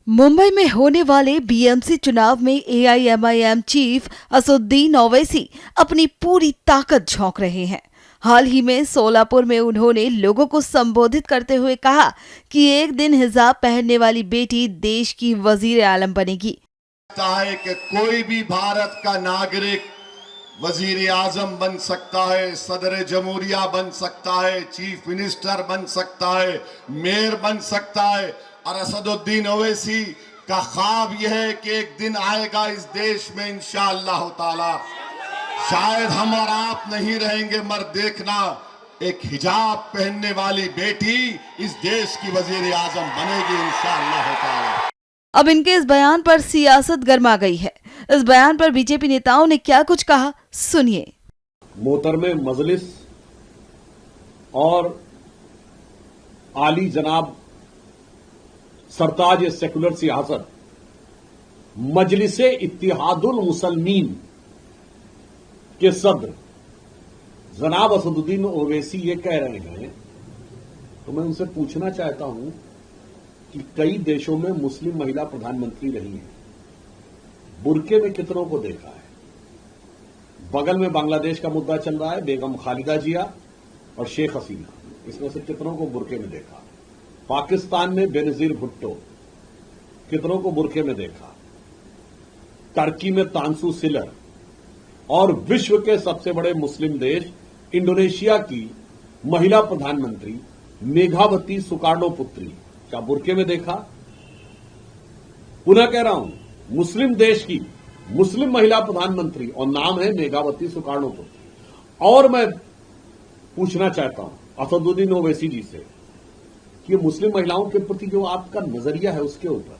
मुंबई में होने वाले बीएमसी चुनाव में एआईएमआईएम चीफ असदुद्दीन ओवैसी अपनी पूरी ताकत झोंक रहे हैं। हाल ही में सोलापुर में उन्होंने लोगों को संबोधित करते हुए कहा कि एक दिन हिजाब पहनने वाली बेटी देश की वजीर आलम बनेगी। है कि कोई भी भारत का नागरिक वजीर आजम बन सकता है, सदर जमहूरिया बन सकता है, चीफ मिनिस्टर बन सकता है, मेयर बन सकता है। और असदुद्दीन ओवैसी का ख्वाब यह है कि एक दिन आएगा इस देश में इंशाअल्लाह ताला, शायद हम और आप नहीं रहेंगे मगर देखना, एक हिजाब पहनने वाली बेटी इस देश की वजीर आजम बनेगी इंशाअल्लाह ताला। अब इनके इस बयान पर सियासत गर्मा गई है। इस बयान पर बीजेपी नेताओं ने क्या कुछ कहा, सुनिए। मोहतरमे मजलिस और आली जनाब सरताज सेकुलर सियासत मजलिसे इत्तिहादुल मुसलमीन के सदर जनाब असदुद्दीन ओवैसी ये कह रहे हैं, तो मैं उनसे पूछना चाहता हूं कि कई देशों में मुस्लिम महिला प्रधानमंत्री रही हैं, बुरके में कितनों को देखा है? बगल में बांग्लादेश का मुद्दा चल रहा है, बेगम खालिदा जिया और शेख हसीना, इसमें से कितनों को बुरके में देखा? पाकिस्तान में बेनजीर भुट्टो, कितनों को बुरके में देखा? टर्की में तांसु सिलर और विश्व के सबसे बड़े मुस्लिम देश इंडोनेशिया की महिला प्रधानमंत्री मेघावती सुकार्णो पुत्री, क्या बुरके में देखा? पुनः कह रहा हूं, मुस्लिम देश की मुस्लिम महिला प्रधानमंत्री और नाम है मेघावती सुकार्णो पुत्री। और मैं पूछना चाहता हूं असदुद्दीन ओवैसी जी से कि मुस्लिम महिलाओं के प्रति जो आपका नजरिया है उसके ऊपर,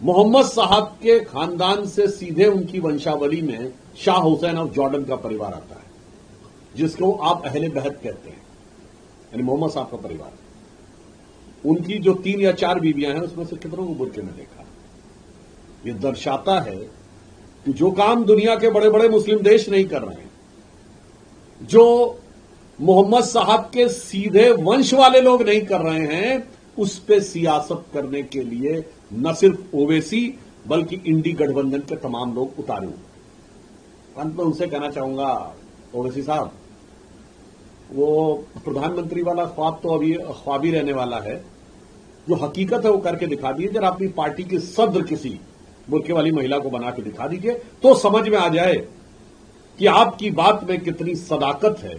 मोहम्मद साहब के खानदान से सीधे उनकी वंशावली में शाह हुसैन ऑफ जॉर्डन का परिवार आता है, जिसको आप अहले बहत कहते हैं, यानी मोहम्मद साहब का परिवार। उनकी जो 3 या 4 बीवियां हैं उसमें से कितनों को बुरके में देखा? यह दर्शाता है कि जो काम दुनिया के बड़े बड़े मुस्लिम देश नहीं कर रहे हैं, जो मोहम्मद साहब के सीधे वंश वाले लोग नहीं कर रहे हैं, उस पे सियासत करने के लिए न सिर्फ ओवैसी बल्कि इंडी गठबंधन के तमाम लोग उतारे हुए। अंत में उनसे कहना चाहूंगा, ओवैसी साहब, वो प्रधानमंत्री वाला ख्वाब तो अभी ख्वाब ही रहने वाला है, जो हकीकत है वो करके दिखा दीजिए। जरा अपनी पार्टी की सदर किसी बुरके वाली महिला को बना के दिखा दीजिए, तो समझ में आ जाए कि आपकी बात में कितनी सदाकत है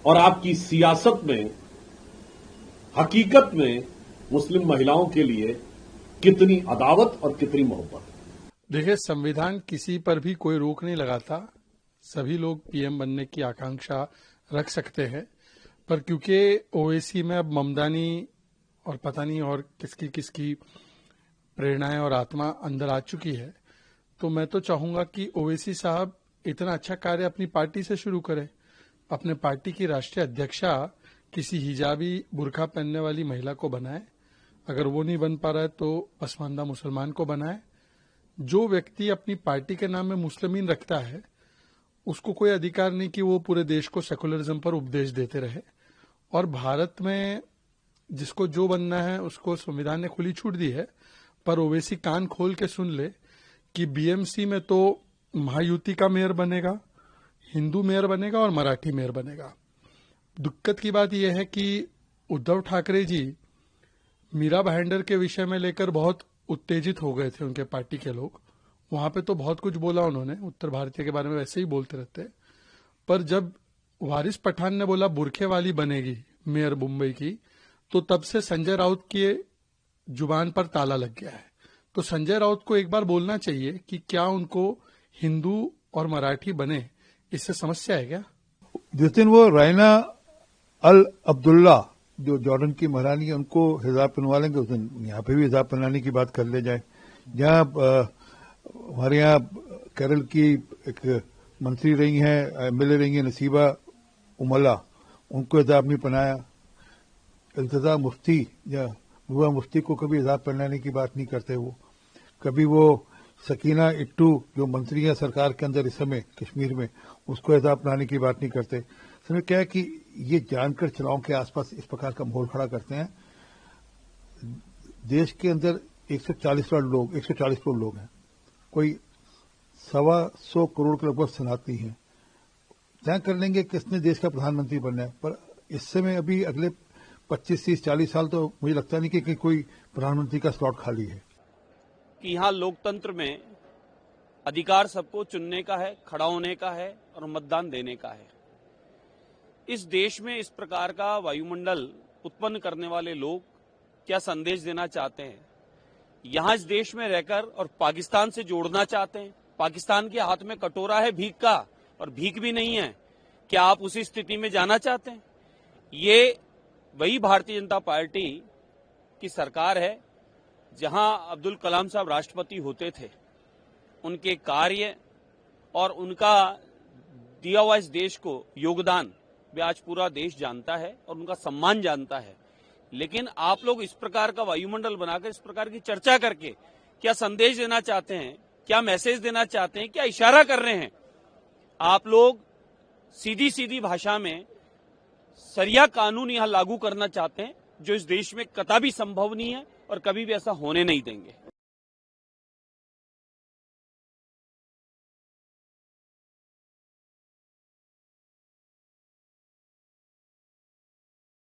और आपकी सियासत में हकीकत में मुस्लिम महिलाओं के लिए कितनी अदावत और कितनी मोहब्बत। देखिए, संविधान किसी पर भी कोई रोक नहीं लगाता, सभी लोग पीएम बनने की आकांक्षा रख सकते हैं, पर क्योंकि ओवैसी में अब ममदानी और पता नहीं और किसकी किसकी प्रेरणाएं और आत्मा अंदर आ चुकी है, तो मैं तो चाहूंगा कि ओवैसी साहब इतना अच्छा कार्य अपनी पार्टी से शुरू करें। अपने पार्टी की राष्ट्रीय अध्यक्षा किसी हिजाबी बुरखा पहनने वाली महिला को बनाए, अगर वो नहीं बन पा रहा है तो पसमानदा मुसलमान को बनाए। जो व्यक्ति अपनी पार्टी के नाम में मुस्लिमीन रखता है, उसको कोई अधिकार नहीं कि वो पूरे देश को सेकुलरिज्म पर उपदेश देते रहे। और भारत में जिसको जो बनना है उसको संविधान ने खुली छूट दी है, पर ओवैसी कान खोल के सुन ले कि बीएमसी में तो महायुति का मेयर बनेगा, हिंदू मेयर बनेगा और मराठी मेयर बनेगा। दिक्कत की बात यह है कि उद्धव ठाकरे जी मीरा भाईंदर के विषय में लेकर बहुत उत्तेजित हो गए थे, उनके पार्टी के लोग। वहां पे तो बहुत कुछ बोला उन्होंने, उत्तर भारतीय के बारे में वैसे ही बोलते रहते, पर जब वारिस पठान ने बोला बुरखे वाली बनेगी मेयर मुंबई की, तो तब से संजय राउत की जुबान पर ताला लग गया है। तो संजय राउत को एक बार बोलना चाहिए कि क्या उनको हिंदू और मराठी बने, इससे समस्या है क्या? जिस दिन वो रायना अल अब्दुल्ला जो जॉर्डन की महारानी है उनको हिजाब पहनवा लेंगे, उस दिन यहाँ पे भी हिजाब पहनाने की बात कर ले जाए। जहाँ हमारे यहाँ केरल की एक मंत्री रही हैं, एमएलए रही हैं नसीबा उमला, उनको हिजाब नहीं पहनाया। इल्तिजा मुफ्ती या हुआ मुफ्ती को कभी हिजाब पहनाने की बात नहीं करते वो। कभी वो सकीना इट्टू जो मंत्री है सरकार के अंदर इस समय कश्मीर में, उसको हिजाब पहनाने की बात नहीं करते। समय क्या है कि ये जानकर चुनाव के आसपास इस प्रकार का माहौल खड़ा करते हैं। देश के अंदर 140 करोड़ लोग हैं, कोई 125 करोड़ के लगभग शरणार्थी हैं। तय कर लेंगे किसने देश का प्रधानमंत्री बनना है, पर इस समय अभी अगले 25, 30, 40 साल तो मुझे लगता नहीं कि कोई प्रधानमंत्री का स्लॉट खाली है। कि यहाँ लोकतंत्र में अधिकार सबको चुनने का है, खड़ा होने का है और मतदान देने का है। इस देश में इस प्रकार का वायुमंडल उत्पन्न करने वाले लोग क्या संदेश देना चाहते हैं? यहाँ इस देश में रहकर और पाकिस्तान से जोड़ना चाहते हैं। पाकिस्तान के हाथ में कटोरा है भीख का, और भीख भी नहीं है। क्या आप उसी स्थिति में जाना चाहते हैं? ये वही भारतीय जनता पार्टी की सरकार है जहां अब्दुल कलाम साहब राष्ट्रपति होते थे। उनके कार्य और उनका दिया हुआ इस देश को योगदान भी आज पूरा देश जानता है और उनका सम्मान जानता है। लेकिन आप लोग इस प्रकार का वायुमंडल बनाकर इस प्रकार की चर्चा करके क्या संदेश देना चाहते हैं, क्या मैसेज देना चाहते हैं, क्या इशारा कर रहे हैं? आप लोग सीधी सीधी भाषा में सरिया कानून यहां लागू करना चाहते हैं, जो इस देश में कतई संभव नहीं है और कभी भी ऐसा होने नहीं देंगे।